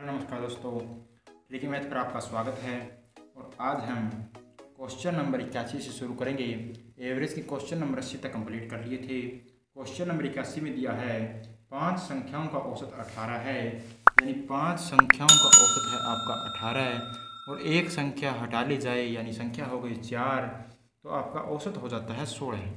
Hello नमस्कार दोस्तों, tricky math पर आपका स्वागत है। और आज हम क्वेश्चन नंबर 81 से शुरू करेंगे। एवरेज के क्वेश्चन नंबर 80 तक कंप्लीट कर लिए थे। क्वेश्चन नंबर 81 में दिया है 5 संख्याओं का औसत 18 है, यानी 5 संख्याओं का औसत है आपका 18 है और एक संख्या हटा ली जाए यानी संख्या हो गई 4, तो आपका औसत हो जाता है 16,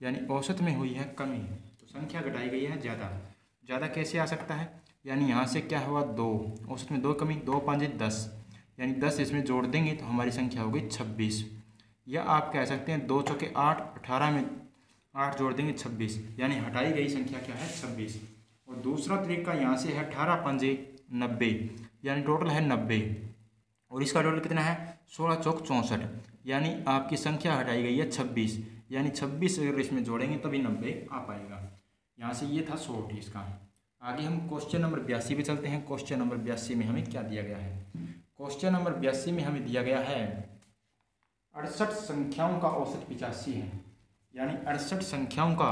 यानी औसत में हुई है कमी, तो संख्या घटाई गई है ज़्यादा कैसे आ सकता है, यानी यहाँ से क्या हुआ 2, औसत में 2 कमी, 2 5 10, यानी 10 इसमें जोड़ देंगे तो हमारी संख्या हो गई 26। या आप कह सकते हैं 2 चौके 8, 18 में 8 जोड़ देंगे 26, यानी हटाई गई संख्या क्या है 26। और दूसरा तरीका यहाँ से है 18 पंजे 90, यानी टोटल है 90 और इसका टोटल कितना है 16 चौक 64, यानी आपकी संख्या हटाई गई है 26, यानी 26 अगर इसमें जोड़ेंगे तभी 90 आ पाएगा। यहाँ से ये था शॉर्ट इसका। आगे हम क्वेश्चन नंबर 82 पे चलते हैं। क्वेश्चन नंबर 82 में हमें क्या दिया गया है? क्वेश्चन नंबर 82 में हमें दिया गया है 68 संख्याओं का औसत 85 है, यानी 68 संख्याओं का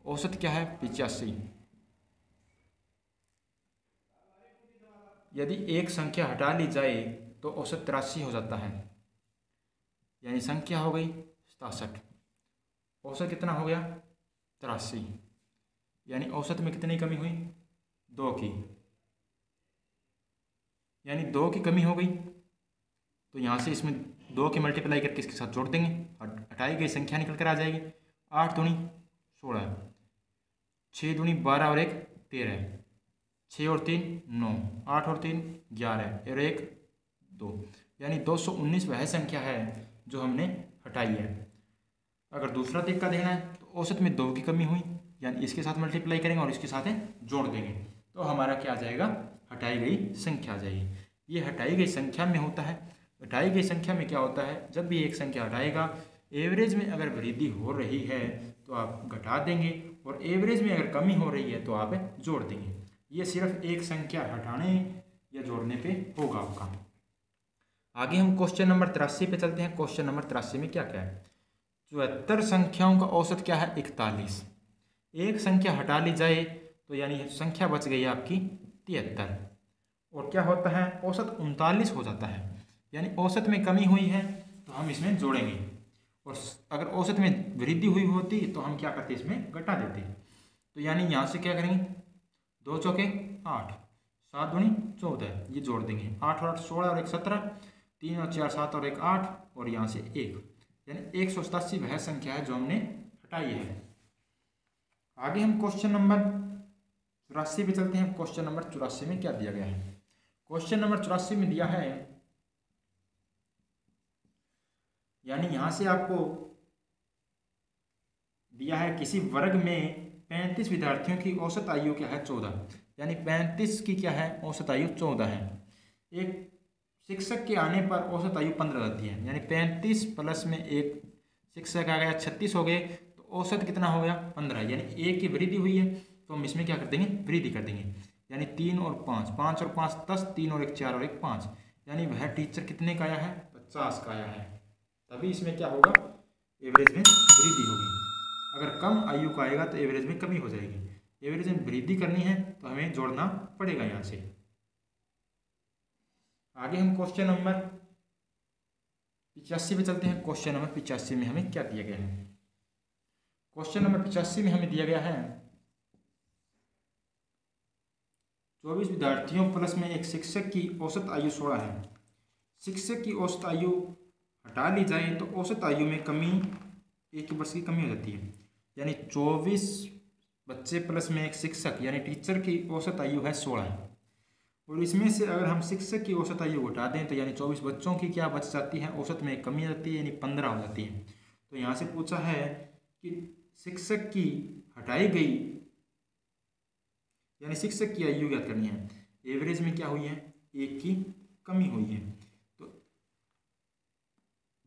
औसत क्या है 85। यदि एक संख्या हटा ली जाए तो औसत 83 हो जाता है, यानी संख्या हो गई 67, औसत कितना हो गया 83, यानी औसत में कितनी कमी हुई 2 की, यानी 2 की कमी हो गई। तो यहाँ से इसमें 2 की मल्टीप्लाई करके इसके साथ जोड़ देंगे, हटाई गई संख्या निकल कर आ जाएगी। 8 दूनी 16, 6 दूनी 12 और 1 13, 6 और 3 9, 8 और 3 11 और 1 2, यानी 219 वह संख्या है जो हमने हटाई है। अगर दूसरा तरीका देखना है तो औसत में 2 की कमी हुई, यानी इसके साथ मल्टीप्लाई करेंगे और इसके साथ जोड़ देंगे तो हमारा क्या आ जाएगा हटाई गई संख्या आ जाएगी। ये हटाई गई संख्या में होता है। हटाई गई संख्या में क्या होता है, जब भी एक संख्या हटाएगा एवरेज में अगर वृद्धि हो रही है तो आप घटा देंगे और एवरेज में अगर कमी हो रही है तो आप जोड़ देंगे। ये सिर्फ एक संख्या हटाने या जोड़ने पे होगा आपका। आगे हम क्वेश्चन नंबर 83 पे चलते हैं। क्वेश्चन नंबर 83 में क्या क्या है? 74 संख्याओं का औसत क्या है 41। एक संख्या हटा ली जाए तो यानी संख्या बच गई आपकी 73 और क्या होता है औसत 39 हो जाता है, यानी औसत में कमी हुई है तो हम इसमें जोड़ेंगे और अगर औसत में वृद्धि हुई होती तो हम क्या करते इसमें घटा देते। तो यानी यहाँ से क्या करेंगे 2 चौके 8, 7 दूनी 14, ये जोड़ देंगे 8 और 8 16 और 1 17, 3 और 4 7 और 1 8 और यहाँ से 1, यानी 187 वह संख्या है जो हमने हटाई है। आगे हम क्वेश्चन नंबर 84 पे चलते हैं। क्वेश्चन नंबर 84 में क्या दिया गया है? क्वेश्चन नंबर 84 में दिया है, यानी यहां से आपको दिया है किसी वर्ग में 35 विद्यार्थियों की औसत आयु क्या है 14, यानी 35 की क्या है औसत आयु 14 है। एक शिक्षक के आने पर औसत आयु 15 रहती है, यानी 35 प्लस में एक शिक्षक आ गया 36 हो गए, औसत कितना हो गया 15, यानी एक की वृद्धि हुई है तो हम इसमें क्या कर देंगे वृद्धि कर देंगे, यानी 3 और 5, 5 और 5 10, 3 और 1 4 और 1 5, यानी वह टीचर कितने का आया है 50 का आया है। तभी इसमें क्या होगा एवरेज में वृद्धि होगी। अगर कम आयु का आएगा तो एवरेज में कमी हो जाएगी। एवरेज में वृद्धि करनी है तो हमें जोड़ना पड़ेगा यहाँ से। आगे हम क्वेश्चन नंबर 85 पे चलते हैं। क्वेश्चन नंबर 85 में हमें क्या दिया गया है? क्वेश्चन नंबर 85 में हमें दिया गया है 24 विद्यार्थियों प्लस में एक शिक्षक की औसत आयु 16 है। शिक्षक की औसत आयु हटा ली जाए तो औसत आयु में कमी 1 वर्ष की कमी हो जाती है, यानी 24 बच्चे प्लस में एक शिक्षक यानी टीचर की औसत आयु है 16 और इसमें से अगर हम शिक्षक की औसत आयु घटा दें तो यानी 24 बच्चों की क्या बच जाती है औसत में कमी आ जाती है, यानी 15 हो जाती है। तो यहाँ से पूछा है कि शिक्षक की हटाई गई यानी शिक्षक की आयु ज्ञात करनी है। एवरेज में क्या हुई है 1 की कमी हुई है, तो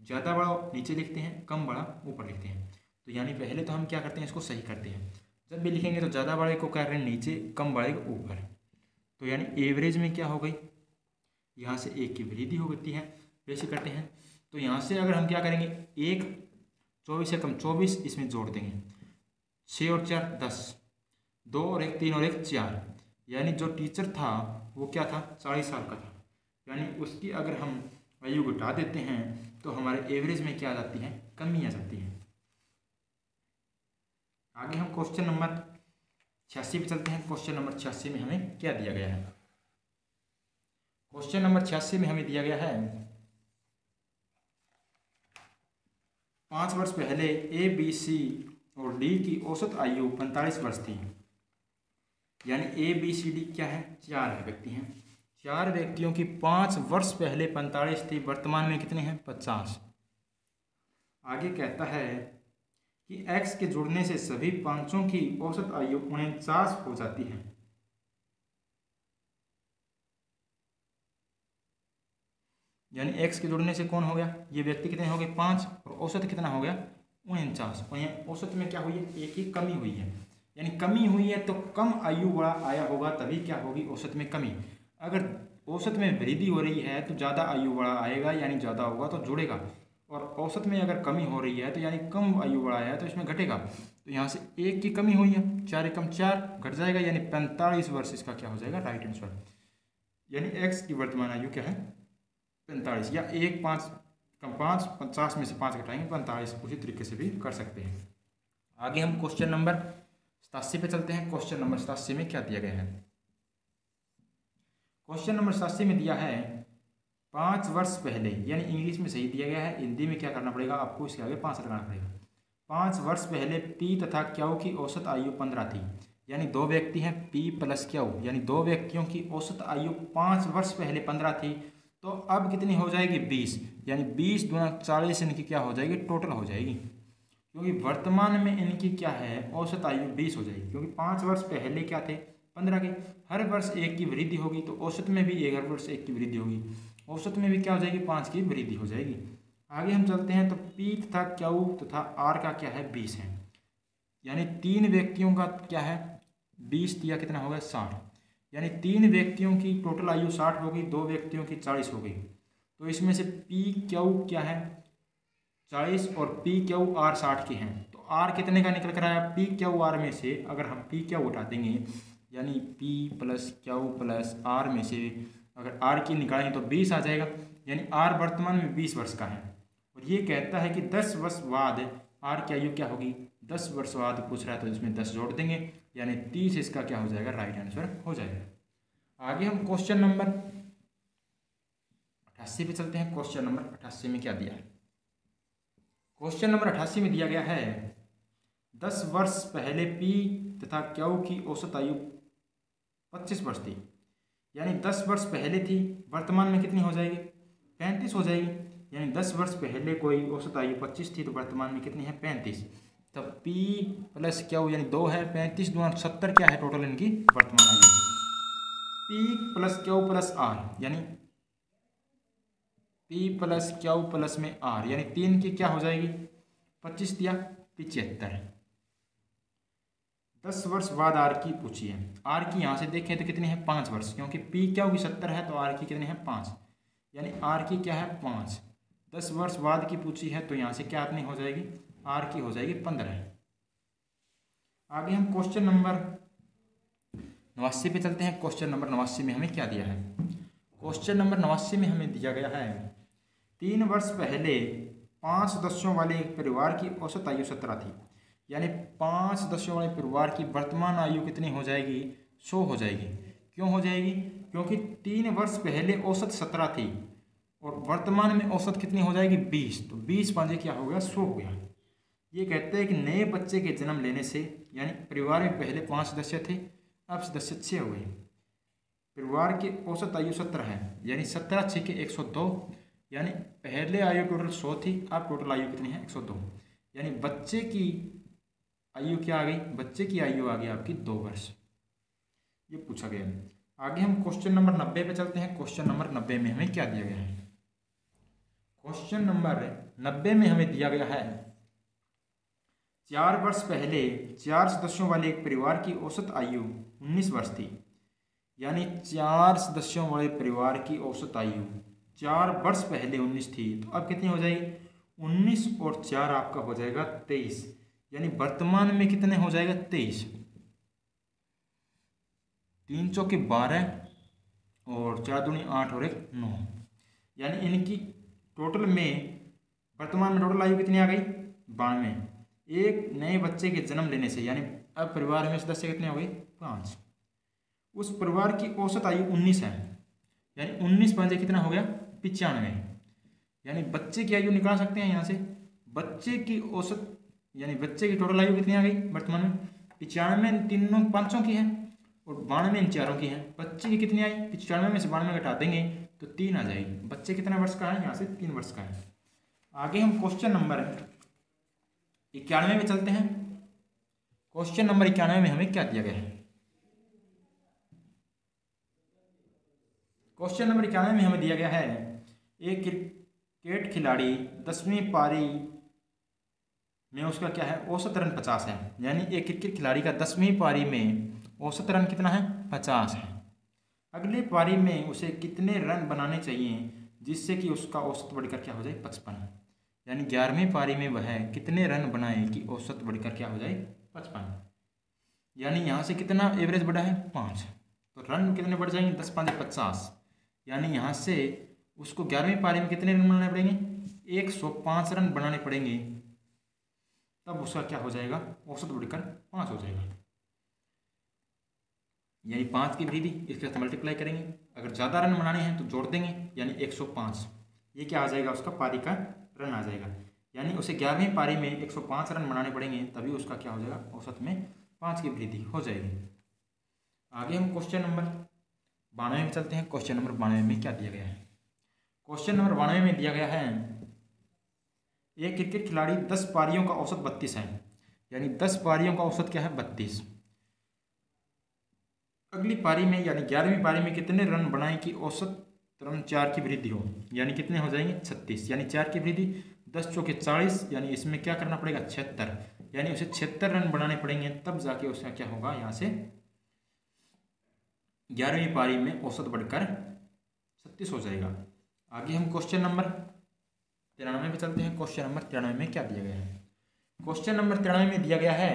ज़्यादा बड़ा नीचे लिखते हैं कम बड़ा ऊपर लिखते हैं। तो यानी पहले तो हम क्या करते हैं इसको सही करते हैं, जब भी लिखेंगे तो ज़्यादा बड़े को क्या करें नीचे, कम बड़े को ऊपर। तो यानी एवरेज में क्या हो गई यहाँ से 1 की वृद्धि हो गई है, वैसे करते हैं। तो यहाँ से अगर हम क्या करेंगे 1 24 से कम 24 इसमें जोड़ देंगे, 6 और 4 10, 2 और 1 3 और 1 4, यानी जो टीचर था वो क्या था, 40 साल का था, यानी उसकी अगर हम आयु घटा देते हैं तो हमारे एवरेज में क्या आ जाती है, कमी आ जाती है। आगे हम क्वेश्चन नंबर 86 पे चलते हैं। क्वेश्चन नंबर 86 में हमें क्या दिया गया है? क्वेश्चन नंबर 86 में हमें दिया गया है 5 वर्ष पहले ए बी सी और डी की औसत आयु 45 वर्ष थी। यानी ए बी सी डी क्या है, 4 व्यक्ति हैं। 4 व्यक्तियों की 5 वर्ष पहले 45 थी, वर्तमान में कितने हैं, 50। आगे कहता है कि x के जुड़ने से सभी पांचों की औसत आयु 49 हो जाती है। यानी x के जुड़ने से कौन हो गया, ये व्यक्ति कितने हो गए, 5, और औसत कितना हो गया, 49। और यहाँ औसत में क्या हुई है, एक ही कमी हुई है। यानी कमी हुई है तो कम आयु वाला आया होगा, तभी क्या होगी, औसत में कमी। अगर औसत में वृद्धि हो रही है तो ज़्यादा आयु वाला आएगा, यानी ज़्यादा होगा तो जुड़ेगा। और औसत में अगर कमी हो रही है तो यानी कम आयु वाला आया तो इसमें घटेगा। तो यहाँ से एक की कमी हुई है, 4 एकम 4 घट जाएगा, यानी 45 वर्ष इसका क्या हो जाएगा, राइट आंसर। यानी एक्स की वर्तमान आयु क्या है, 45, या 1 5 कम 5, 50 में से 5 घटाएंगे 45, उसी तरीके से भी कर सकते हैं। आगे हम क्वेश्चन नंबर 87 पे चलते हैं। क्वेश्चन नंबर 87 में क्या दिया गया है? क्वेश्चन नंबर 87 में दिया है 5 वर्ष पहले, यानी इंग्लिश में सही दिया गया है, हिंदी में क्या करना पड़ेगा आपको, इसके आगे 5 लगाना पड़ेगा। 5 वर्ष पहले पी तथा क्यू की औसत आयु 15 थी। यानी 2 व्यक्ति हैं, पी प्लस क्यू, यानी 2 व्यक्तियों की औसत आयु 5 वर्ष पहले 15 थी, तो अब कितनी हो जाएगी, 20। यानी 20 दूना 40 इनकी क्या हो जाएगी, टोटल हो जाएगी। क्योंकि वर्तमान में इनकी क्या है, औसत आयु 20 हो जाएगी, क्योंकि 5 वर्ष पहले क्या थे, 15 के। हर वर्ष 1 की वृद्धि होगी, तो औसत में भी हर वर्ष 1 की वृद्धि होगी, औसत में भी क्या हो जाएगी, 5 की वृद्धि हो जाएगी। आगे हम चलते हैं, तो पी तथा क्यू तथा आर का क्या है, 20 है। यानी 3 व्यक्तियों का क्या है, 20 दिया कितना होगा, 60। यानी 3 व्यक्तियों की टोटल आयु 60 होगी, 2 व्यक्तियों की 40 हो गई। तो इसमें से पी क्यू क्या है, 40, और पी क्यू आर 60 के हैं। तो आर कितने का निकल कर आया, पी क्यू आर में से अगर हम पी क्यू उठा देंगे, यानी P plus Q plus R में से अगर आर की निकालेंगे तो 20 आ जाएगा। यानी आर वर्तमान में 20 वर्ष का है, और ये कहता है कि 10 वर्ष बाद आर की आयु क्या होगी, 10 वर्ष बाद पूछ रहा है, तो इसमें 10 जोड़ देंगे, यानी 30 इसका क्या हो जाएगा, राइट आंसर हो जाएगा। आगे हम क्वेश्चन नंबर 88 पे चलते हैं। क्वेश्चन नंबर 88 में क्या दिया है? क्वेश्चन नंबर 88 में दिया गया है 10 वर्ष पहले पी तथा क्यू की औसत आयु 25 वर्ष थी। यानी 10 वर्ष पहले थी, वर्तमान में कितनी हो जाएगी, 35 हो जाएगी। यानी 10 वर्ष पहले कोई औसत आयु 25 थी, तो वर्तमान में कितनी है, 35। तब P प्लस क्यू यानी 2 है, 35 दूना 70 क्या है टोटल इनकी वर्तमान आयु। P plus Q plus R, यानी P प्लस क्यू प्लस में आर, यानी 3 की क्या हो जाएगी, 25 दिया 75। 10 वर्ष बाद आर की पूछी है। आर की यहाँ से देखें तो कितनी है, 5 वर्ष, क्योंकि पी क्यू की 70 है, तो आर की कितनी है, 5। यानी आर की क्या है, 5। 10 वर्ष बाद की पूछी है, तो यहाँ से क्या अपनी हो जाएगी, आर की हो जाएगी 15। आगे हम क्वेश्चन नंबर 89 पे चलते हैं। क्वेश्चन नंबर 89 में हमें क्या दिया है? क्वेश्चन नंबर 89 में हमें दिया गया है 3 वर्ष पहले 5 सदस्यों वाले एक परिवार की औसत आयु 17 थी। यानी 5 सदस्यों वाले परिवार की वर्तमान आयु कितनी हो जाएगी, 100 हो जाएगी। क्यों हो जाएगी, क्योंकि 3 वर्ष पहले औसत 17 थी और वर्तमान में औसत कितनी हो जाएगी, 20। तो 20 पाँचे क्या हो गया, 100 हो गया। ये कहते हैं कि नए बच्चे के जन्म लेने से, यानी परिवार में पहले 5 सदस्य थे, अब सदस्य 6 हो गए। परिवार की औसत आयु 17 है, यानी 17 6 के 102, यानी पहले आयु टोटल 100 थी, अब टोटल आयु कितनी है, 102। यानी बच्चे की आयु क्या आ गई, बच्चे की आयु आ गई आपकी 2 वर्ष। ये पूछा गया। आगे हम क्वेश्चन नंबर 90 पे चलते हैं। क्वेश्चन नंबर 90 में हमें क्या दिया गया है? क्वेश्चन नंबर 90 में हमें दिया गया है 4 वर्ष पहले 4 सदस्यों वाले एक परिवार की औसत आयु 19 वर्ष थी। यानी 4 सदस्यों वाले परिवार की औसत आयु 4 वर्ष पहले 19 थी, तो अब कितनी हो जाएगी, 19 और 4 आपका हो जाएगा 23। यानी वर्तमान में कितने हो जाएगा, 23। 3 चौके 12 और 4 दूनी 8 और 1 9, यानी इनकी टोटल में वर्तमान में टोटल आयु कितनी आ गई 92। एक नए बच्चे के जन्म लेने से यानी अब परिवार में सदस्य कितने हो गए 5, उस परिवार की औसत आयु 19 है, यानी 19 पंजे कितना हो गया 95, यानी बच्चे की आयु निकाल सकते हैं यहाँ से। बच्चे की औसत यानी बच्चे की टोटल आयु कितनी आ गई वर्तमान में 95 तीनों 500 की है और 92 इन चारों की है। बच्चे की कितनी आई 95 में से 92 घटा देंगे तो 3 आ जाएगी। बच्चे कितना वर्ष का है यहाँ से 3 वर्ष का है। आगे हम क्वेश्चन नंबर 91 में चलते हैं। क्वेश्चन नंबर 91 में हमें क्या दिया गया है। क्वेश्चन नंबर 91 में हमें दिया गया है एक क्रिकेट खिलाड़ी 10वीं पारी में उसका क्या है औसत रन 50 है, यानी एक क्रिकेट खिलाड़ी का 10वीं पारी में औसत रन कितना है 50 है। अगली पारी में उसे कितने रन बनाने चाहिए जिससे कि उसका औसत बढ़कर क्या हो जाए 55, यानी 11वीं पारी में वह कितने रन बनाए कि औसत बढ़कर क्या हो जाए 55, यानी यहाँ से कितना एवरेज बढ़ा है 5, तो रन कितने बढ़ जाएंगे 10 5 50, यानी यहाँ से उसको 11वीं पारी में कितने रन बनाने पड़ेंगे 105 रन बनाने पड़ेंगे, तब उसका क्या हो जाएगा औसत बढ़कर 5 हो जाएगा। यानी 5 की वृद्धि इसके साथ मल्टीप्लाई करेंगे, अगर ज़्यादा रन बनाने हैं तो जोड़ देंगे यानी 105, ये क्या आ जाएगा उसका पारी का रन आ जाएगा, यानी उसे 11वीं पारी में 105 रन बनाने पड़ेंगे तभी उसका क्या हो जाएगा औसत में 5 की वृद्धि हो जाएगी। आगे हम क्वेश्चन नंबर 92 में चलते हैं। क्वेश्चन नंबर 92 में क्या दिया गया है। क्वेश्चन नंबर 92 में दिया गया है एक क्रिकेट खिलाड़ी 10 पारियों का औसत 32 है, यानी 10 पारियों का औसत क्या है 32। अगली पारी में यानी 11वीं पारी में कितने रन बनाए कि औसत रन 4 की वृद्धि हो, यानी कितने हो जाएंगे 36, यानी 4 की वृद्धि 10 चौके 40, यानी इसमें क्या करना पड़ेगा 76, यानी उसे 76 रन बनाने पड़ेंगे तब जाके उसका क्या होगा यहाँ से 11वीं पारी में औसत बढ़कर 36 हो जाएगा। आगे हम क्वेश्चन नंबर 93 पे चलते हैं। क्वेश्चन नंबर 93 में क्या दिया गया है। क्वेश्चन नंबर 93 में दिया गया है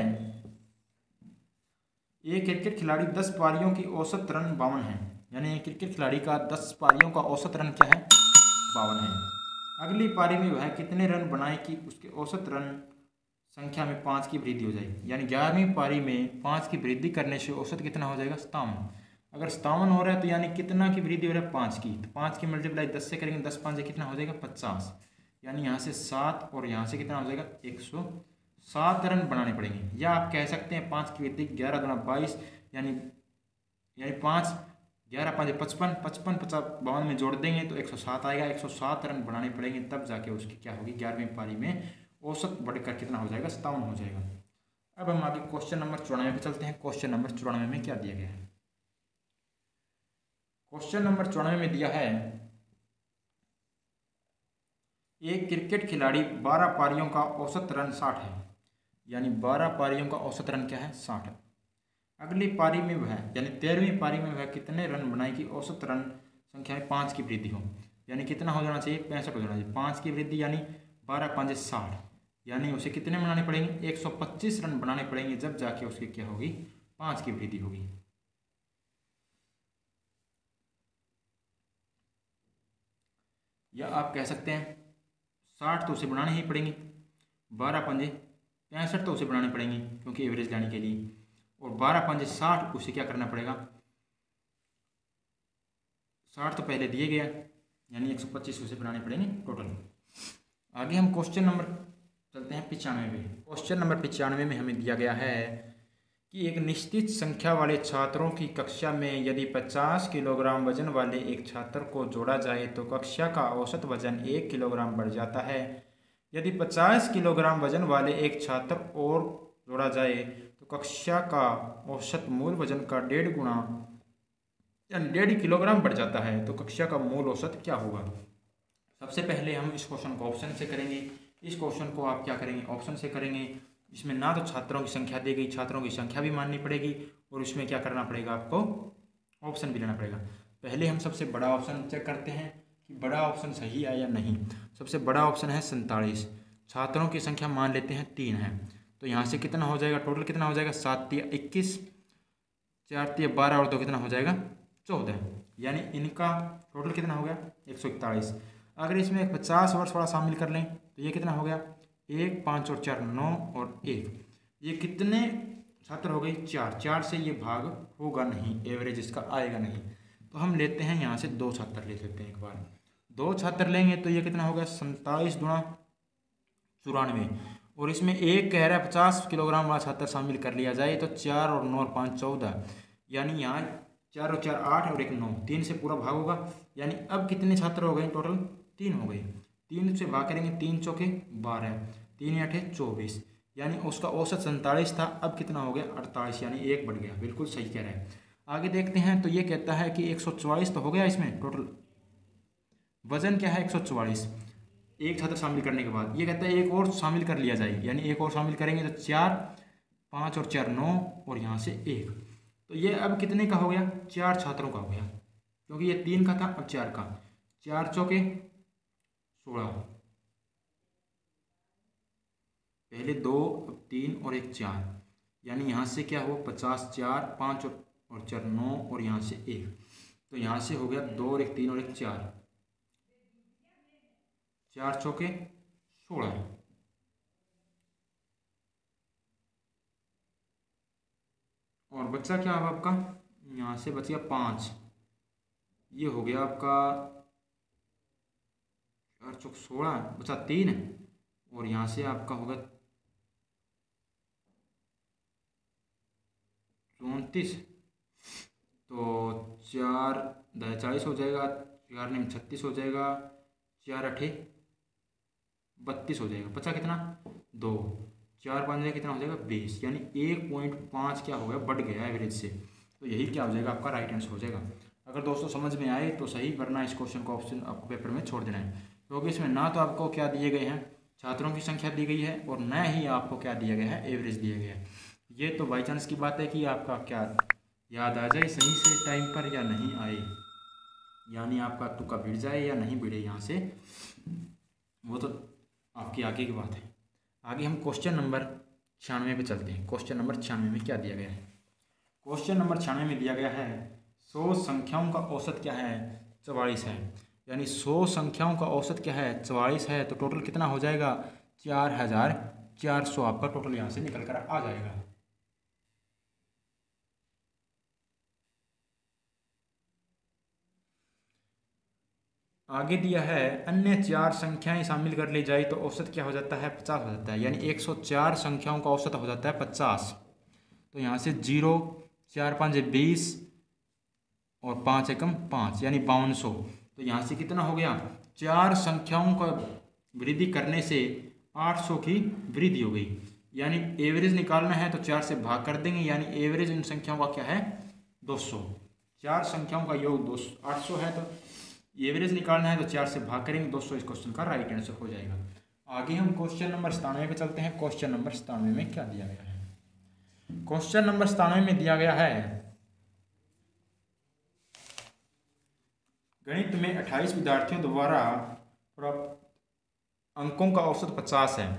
एक क्रिकेट खिलाड़ी 10 पारियों की औसत रन 52 है, यानी क्रिकेट खिलाड़ी का 10 पारियों का औसत रन क्या है 52 है। अगली पारी में वह कितने रन बनाए कि उसके औसत रन संख्या में 5 की वृद्धि हो जाएगी, यानी 11वीं पारी में 5 की वृद्धि करने से औसत कितना हो जाएगा 57। अगर 57 हो रहा है तो यानी कितना की वृद्धि हो रहा है 5 की, तो 5 की मल्टीप्लाई 10 से करेंगे 10 5 कितना हो जाएगा 50, यानी यहाँ से 7 और यहाँ से कितना हो जाएगा 107 रन बनाने पड़ेंगे। या आप कह सकते हैं 5 की वृद्धि 11 दूना 22, यानी 5 11 5 55 55 50 52 में जोड़ देंगे तो 107 आएगा। 107 रन बनाने पड़ेंगे तब जाके उसकी क्या होगी 11वीं पारी में औसत बढ़कर कितना हो जाएगा 57 हो जाएगा। अब हम आगे क्वेश्चन नंबर 94 पे चलते हैं। क्वेश्चन नंबर 94 में क्या दिया गया है। क्वेश्चन नंबर 94 में दिया है एक क्रिकेट खिलाड़ी 12 पारियों का औसत रन 60 है, यानी 12 पारियों का औसत रन क्या है 60। अगली पारी में वह यानी 13वीं पारी में वह कितने रन बनाए कि औसत रन संख्या में 5 की वृद्धि हो, यानी कितना हो जाना चाहिए 65 हो जाना चाहिए। 5 की वृद्धि यानी 12 5 60, यानी उसे कितने बनाने पड़ेंगे 125 रन बनाने पड़ेंगे जब जाके उसकी क्या होगी 5 की वृद्धि होगी। या आप कह सकते हैं 60 तो उसे बनाने ही पड़ेंगे, 12 पंजे 65 तो उसे बनाने पड़ेंगे क्योंकि एवरेज लाने के लिए, और 12 पंजे 60 उसे क्या करना पड़ेगा 60 तो पहले दिए गया यानी 125 उसे बनाने पड़ेंगे टोटल। आगे हम क्वेश्चन नंबर चलते हैं 95 में। क्वेश्चन नंबर 95 में हमें दिया गया है कि एक निश्चित संख्या वाले छात्रों की कक्षा में यदि 50 किलोग्राम वजन वाले एक छात्र को जोड़ा जाए तो कक्षा का औसत वजन 1 किलोग्राम बढ़ जाता है। यदि 50 किलोग्राम वजन वाले एक छात्र और जोड़ा जाए तो कक्षा का औसत मूल वजन का 1.5 गुना यानी 1.5 किलोग्राम बढ़ जाता है, तो कक्षा का मूल औसत क्या होगा। सबसे पहले हम इस क्वेश्चन को ऑप्शन से करेंगे। इस क्वेश्चन को आप क्या करेंगे ऑप्शन से करेंगे। इसमें ना तो छात्रों की संख्या दी गई, छात्रों की संख्या भी माननी पड़ेगी और इसमें क्या करना पड़ेगा आपको ऑप्शन भी लेना पड़ेगा। पहले हम सबसे बड़ा ऑप्शन चेक करते हैं कि बड़ा ऑप्शन सही है या नहीं। सबसे बड़ा ऑप्शन है 47, छात्रों की संख्या मान लेते हैं 3 है, तो यहाँ से कितना हो जाएगा टोटल कितना हो जाएगा 7 3 21, 4 तिया 12 और 2 कितना हो जाएगा 14, यानी इनका टोटल कितना हो गया 141। अगर इसमें 50 वर्ष वाला शामिल कर लें तो ये कितना हो गया 1, 5 और 4 9 और 1, ये कितने छात्र हो गए 4। 4 से ये भाग होगा नहीं, एवरेज इसका आएगा नहीं। तो हम लेते हैं यहाँ से 2 छात्र ले लेते हैं एक बार। 2 छात्र लेंगे तो ये कितना होगा 27 गुणा 94, और इसमें एक कह रहा है 50 किलोग्राम वाला छात्र शामिल कर लिया जाए तो 4 और 9 और 5 14, यानी यहाँ 4 और 4 8 और 1 9, 3 से पूरा भाग होगा। यानी अब कितने छात्र हो गए टोटल 3 हो गए। 3 से भाग करेंगे 3 चौके 12, 3 8 24, यानी उसका औसत 47 था, अब कितना हो गया 48, यानी 1 बढ़ गया। बिल्कुल सही कह रहे हैं। आगे देखते हैं तो ये कहता है कि 144 तो हो गया इसमें टोटल, वजन क्या है 144 एक छात्र शामिल करने के बाद। ये कहता है एक और शामिल कर लिया जाए, यानी एक और शामिल करेंगे तो 4 5 और 4 9 और यहाँ से 1, तो ये अब कितने का हो गया 4 छात्रों का हो गया, क्योंकि ये 3 का था अब 4 का। 4 चौके 16, पहले 2 अब 3 और 1 4, यानी यहाँ से क्या हुआ 50, 4 5 और 4 9 और यहाँ से 1, तो यहाँ से हो गया 2 और 1 3 और 1 4, 4 चौके 16, और बच्चा क्या हुआ आपका यहाँ से बच गया 5, ये हो गया आपका 4 चौक 16 बचा 3, और यहाँ से आपका होगा 34, तो 4 10 40 हो जाएगा, 4 9 36 हो जाएगा, 4 8 32 हो जाएगा। बचा कितना 2, 4 5 कितना हो जाएगा 20, यानी 1.5 क्या हो गया बढ़ गया एवरेज से। तो यही क्या हो जाएगा आपका राइट आंसर हो जाएगा। अगर दोस्तों समझ में आए तो सही, वरना इस क्वेश्चन को ऑप्शन आपको पेपर में छोड़ देना है, क्योंकि इसमें ना तो आपको क्या दिए गए हैं छात्रों की संख्या दी गई है और न ही आपको क्या दिया गया है एवरेज दिया गया है। ये तो बाई चांस की बात है कि आपका क्या याद आ जाए सही से टाइम पर या नहीं आए, यानी आपका तुक्का भिड़ जाए या नहीं भिड़े यहाँ से, वो तो आपकी आगे की बात है। आगे हम क्वेश्चन नंबर 96 पे चलते हैं। क्वेश्चन नंबर 96 में क्या दिया गया है। क्वेश्चन नंबर 96 में दिया गया है 100 संख्याओं का औसत क्या है 44 है, यानी 100 संख्याओं का औसत क्या है 44 है, तो टोटल कितना हो जाएगा 4400 आपका टोटल यहाँ से निकल कर आ जाएगा। आगे दिया है अन्य 4 संख्याएं शामिल कर ली जाए तो औसत क्या हो जाता है 50 हो जाता है, यानी 104 संख्याओं का औसत हो जाता है 50। तो यहाँ से 0 4 5 20 और 5 एकम 5, यानी 5200। तो यहाँ से कितना हो गया 4 संख्याओं का वृद्धि करने से 800 की वृद्धि हो गई, यानी एवरेज निकालना है तो 4 से भाग कर देंगे, यानी एवरेज इन संख्याओं का क्या है 200। 4 संख्याओं का योग 800 है, तो एवरेज निकालना है तो 4 से भाग करेंगे, 200 इस क्वेश्चन का राइट आंसर हो जाएगा। आगे हम क्वेश्चन नंबर 97 पे चलते हैं। क्वेश्चन नंबर 97 में क्या दिया गया है। क्वेश्चन नंबर 97 में दिया गया है गणित में 28 विद्यार्थियों द्वारा प्राप्त अंकों का औसत 50 है,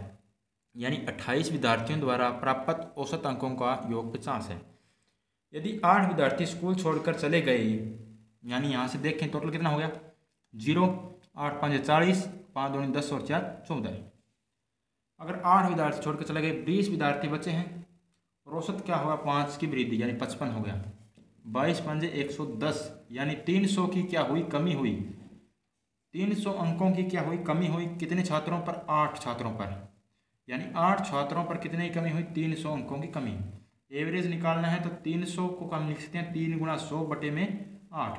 यानी 28 विद्यार्थियों द्वारा प्राप्त औसत अंकों का योग 50 है। यदि 8 विद्यार्थी स्कूल छोड़कर चले गए, यानी यहाँ से देखें टोटल कितना हो गया 0 8 5 40, 5 2 10 और 4 14। अगर 8 विद्यार्थी छोड़कर चले गए, 20 विद्यार्थी बचे हैं और औसत क्या होगा 5 की वृद्धि, यानी 55 हो गया। 22 5 110, यानी 300 की क्या हुई कमी हुई, 300 अंकों की क्या हुई कमी हुई। कितने छात्रों पर 8 छात्रों पर, यानी 8 छात्रों पर कितने की कमी हुई 300 अंकों की कमी। एवरेज निकालना है तो 300 को हम लिख सकते हैं 3 गुणा 100 बटे में 8,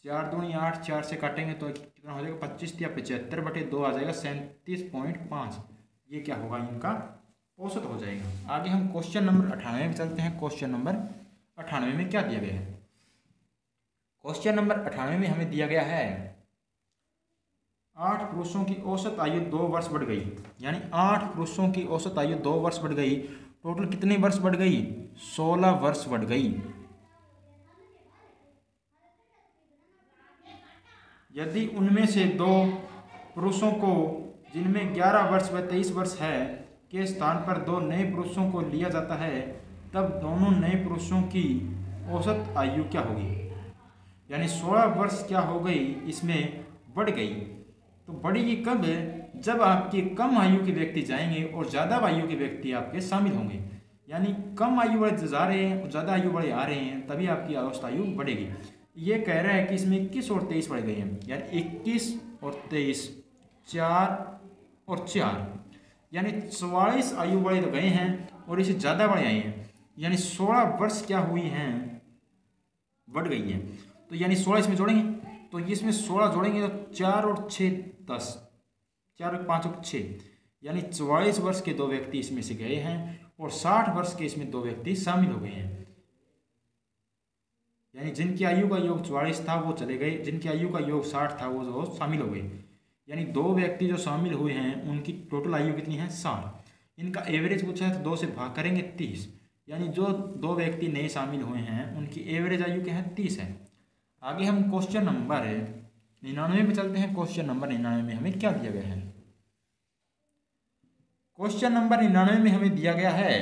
4 दूनी 8, 4 से काटेंगे तो कितना हो जाएगा 25 या 75 बटे 2 आ जाएगा 37.5। ये क्या होगा इनका औसत हो जाएगा। आगे हम क्वेश्चन नंबर 98 में चलते हैं। क्वेश्चन नंबर 98 में क्या दिया गया है। क्वेश्चन नंबर 98 में हमें दिया गया है 8 पुरुषों की औसत आयु 2 वर्ष बढ़ गई, यानी 8 पुरुषों की औसत आयु 2 वर्ष बढ़ गई। टोटल कितने वर्ष बढ़ गई 16 वर्ष बढ़ गई। यदि उनमें से 2 पुरुषों को जिनमें 11 वर्ष व 23 वर्ष है के स्थान पर 2 नए पुरुषों को लिया जाता है, तब दोनों नए पुरुषों की औसत आयु क्या होगी, यानी 16 वर्ष क्या हो गई इसमें बढ़ गई। तो बढ़ेगी कब, जब आपके कम आयु के व्यक्ति जाएंगे और ज़्यादा आयु के व्यक्ति आपके शामिल होंगे, यानी कम आयु वाले जा रहे हैं और ज़्यादा आयु वाले आ रहे हैं, तभी आपकी औसत आयु बढ़ेगी। ये कह रहा है कि इसमें 21 और 23 बढ़ गए हैं, यानी 21 और 23, 4 और 4, यानी 44 आयु वाले तो गए हैं और इसे ज़्यादा बड़े आए हैं, यानी 16 वर्ष क्या हुई हैं, बढ़ गई हैं। तो यानी 16 इसमें जोड़ेंगे, तो इसमें 16 जोड़ेंगे तो 4 और 6 10, 4 और 5 और 6, यानी 44 वर्ष के 2 व्यक्ति इसमें से गए हैं और 60 वर्ष के इसमें 2 व्यक्ति शामिल हो गए हैं। यानी जिनकी आयु का योग 44 था वो चले गए, जिनकी आयु का योग 60 था वो शामिल हो गए। यानी 2 व्यक्ति जो शामिल हुए हैं उनकी टोटल आयु कितनी है, 60। इनका एवरेज पूछा है तो 2 से भाग करेंगे 30, यानी जो 2 व्यक्ति नए शामिल हुए हैं उनकी एवरेज आयु क्या है, 30 है। आगे हम क्वेश्चन नंबर 99 पे चलते हैं। क्वेश्चन नंबर 99 में हमें क्या दिया गया है, क्वेश्चन नंबर 99 में हमें दिया गया है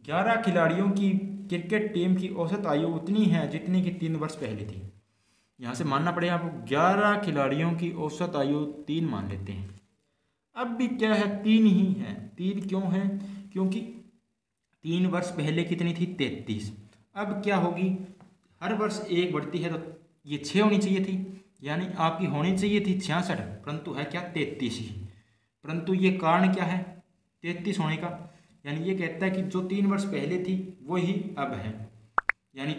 11 खिलाड़ियों की क्रिकेट टीम की औसत आयु उतनी है जितनी कि 3 वर्ष पहले थी। यहाँ से मानना पड़ेगा आपको, 11 खिलाड़ियों की औसत आयु 3 मान लेते हैं। अब भी क्या है, 3 ही है। 3 क्यों है, क्योंकि 3 वर्ष पहले कितनी थी, 33। अब क्या होगी, हर वर्ष 1 बढ़ती है तो ये 6 होनी चाहिए थी, यानी आपकी होनी चाहिए थी 66, परंतु है क्या, 33 ही। परंतु ये कारण क्या है 33 होने का, यानी ये कहता है कि जो 3 वर्ष पहले थी वही अब है, यानी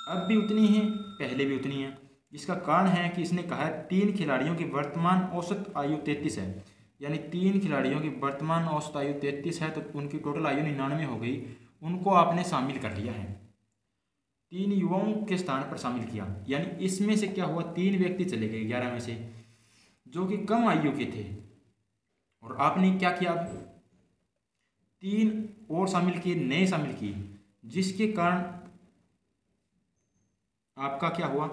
अब भी उतनी है, पहले भी उतनी है। इसका कारण है कि इसने कहा है 3 खिलाड़ियों की वर्तमान औसत आयु 33 है, यानी 3 खिलाड़ियों की वर्तमान औसत आयु 33 है, तो उनकी टोटल आयु 99 हो गई। उनको आपने शामिल कर लिया है, 3 युवाओं के स्थान पर शामिल किया, यानी इसमें से क्या हुआ, 3 व्यक्ति चले गए 11 में से जो कि कम आयु के थे, और आपने क्या किया, 3 और शामिल किए, नए शामिल किए, जिसके कारण आपका क्या हुआ,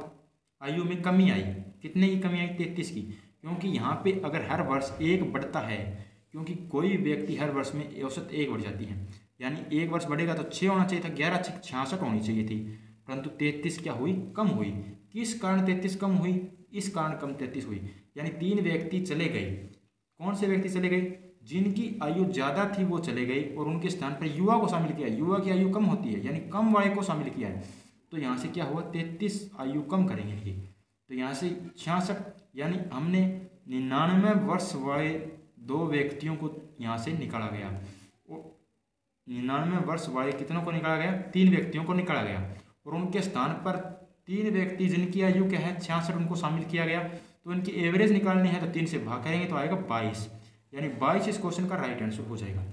आयु में कमी आई। कितने की कमी आई, 33 की, क्योंकि यहाँ पे अगर हर वर्ष 1 बढ़ता है, क्योंकि कोई व्यक्ति हर वर्ष में औसत 1 बढ़ जाती है, यानी 1 वर्ष बढ़ेगा तो 6 होना चाहिए था, 11 6 66 होनी चाहिए थी, परंतु 33 क्या हुई, कम हुई। किस कारण 33 कम हुई, इस कारण कम 33 हुई, यानी 3 व्यक्ति चले गए। कौन से व्यक्ति चले गए, जिनकी आयु ज़्यादा थी वो चले गए और उनके स्थान पर युवा को शामिल किया। युवा की आयु कम होती है, यानी कम वाले को शामिल किया है, तो यहाँ से क्या हुआ, 33 आयु कम करेंगे इनकी, तो यहाँ से 66, यानी हमने 99 वर्ष वाले 2 व्यक्तियों को यहाँ से निकाला गया, और 99 वर्ष वाले कितनों को निकाला गया, 3 व्यक्तियों को निकाला गया, और उनके स्थान पर 3 व्यक्ति जिनकी आयु क्या है 66 उनको शामिल किया गया। तो इनकी एवरेज निकालनी है तो 3 से भाग करेंगे तो आएगा 22, यानी 22 इस क्वेश्चन का राइट आंसर हो जाएगा।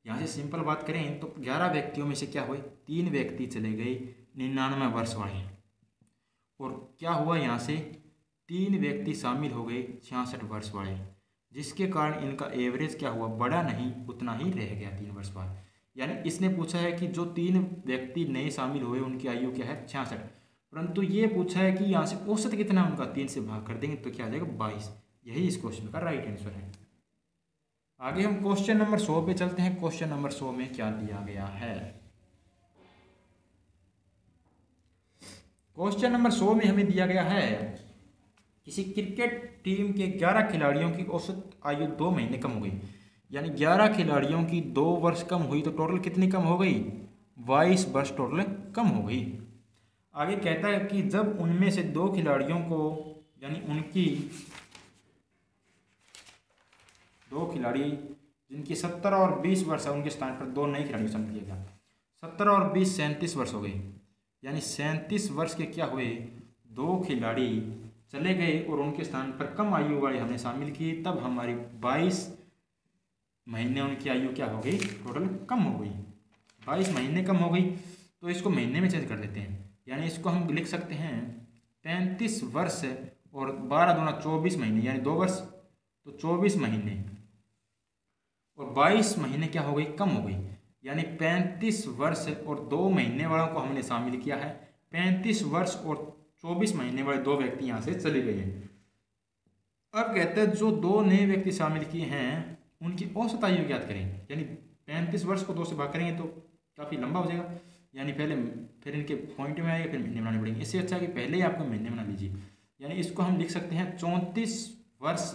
यहाँ से सिंपल बात करें तो 11 व्यक्तियों में से क्या हुए, 3 व्यक्ति चले गए 99 वर्ष वाले, और क्या हुआ, यहाँ से 3 व्यक्ति शामिल हो गए 66 वर्ष वाले, जिसके कारण इनका एवरेज क्या हुआ, बड़ा नहीं, उतना ही रह गया 3 वर्ष बाद। यानी इसने पूछा है कि जो 3 व्यक्ति नए शामिल हुए उनकी आयु क्या है, 66, परंतु ये पूछा है कि यहाँ से औसत कितना उनका, 3 से भाग कर देंगे तो क्या आ जाएगा, 22। यही इस क्वेश्चन का राइट आंसर है। आगे हम क्वेश्चन नंबर 100 पे चलते हैं। क्वेश्चन नंबर 100 में क्या दिया गया है, क्वेश्चन नंबर 100 में हमें दिया गया है किसी क्रिकेट टीम के 11 खिलाड़ियों की औसत आयु 2 महीने कम हो गई, यानी 11 खिलाड़ियों की 2 वर्ष कम हुई, तो टोटल कितनी कम हो गई, 22 वर्ष टोटल कम हो गई। आगे कहता है कि जब उनमें से 2 खिलाड़ियों को, यानी उनकी 2 खिलाड़ी जिनकी 17 और 20 वर्ष है, उनके स्थान पर 2 नए खिलाड़ी शामिल किए गए। 17 और 20 37 वर्ष हो गए, यानी 37 वर्ष के क्या हुए, 2 खिलाड़ी चले गए और उनके स्थान पर कम आयु वाले हमने शामिल किए, तब हमारी 22 महीने उनकी आयु क्या हो गई, टोटल कम हो गई, 22 महीने कम हो गई। तो इसको महीने में चेंज कर देते हैं, यानी इसको हम लिख सकते हैं 35 वर्ष और 12 दूना 24 महीने, यानी 2 वर्ष, तो 24 महीने और 22 महीने क्या हो गई, कम हो गई, यानी 35 वर्ष और 2 महीने वालों को हमने शामिल किया है। 35 वर्ष और 24 महीने वाले 2 व्यक्ति यहाँ से चले गए हैं। अब कहते हैं जो 2 नए व्यक्ति शामिल किए हैं उनकी औसत आयु ज्ञात करें, यानी 35 वर्ष को 2 से भाग करेंगे तो काफ़ी लंबा हो जाएगा, यानी पहले फिर इनके पॉइंट में आएगा, फिर महीने बनाने पड़ेंगे। इससे अच्छा है कि पहले ही आपको महीने बना लीजिए। यानी इसको हम लिख सकते हैं 34 वर्ष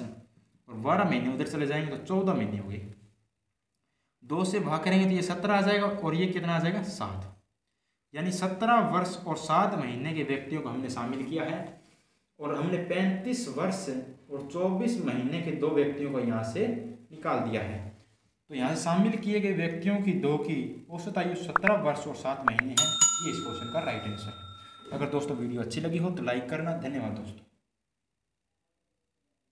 और 12 महीने उधर चले जाएंगे तो 14 महीने हो गए। 2 से भाग करेंगे तो ये 17 आ जाएगा और ये कितना आ जाएगा 7। यानी 17 वर्ष और 7 महीने के व्यक्तियों को हमने शामिल किया है और हमने 35 वर्ष और 24 महीने के 2 व्यक्तियों को यहाँ से निकाल दिया है। तो यहाँ से शामिल किए गए व्यक्तियों की 2 की औसत आयु 17 वर्ष और 7 महीने है। ये इस क्वेश्चन का राइट आंसर है। अगर दोस्तों वीडियो अच्छी लगी हो तो लाइक करना। धन्यवाद दोस्तों।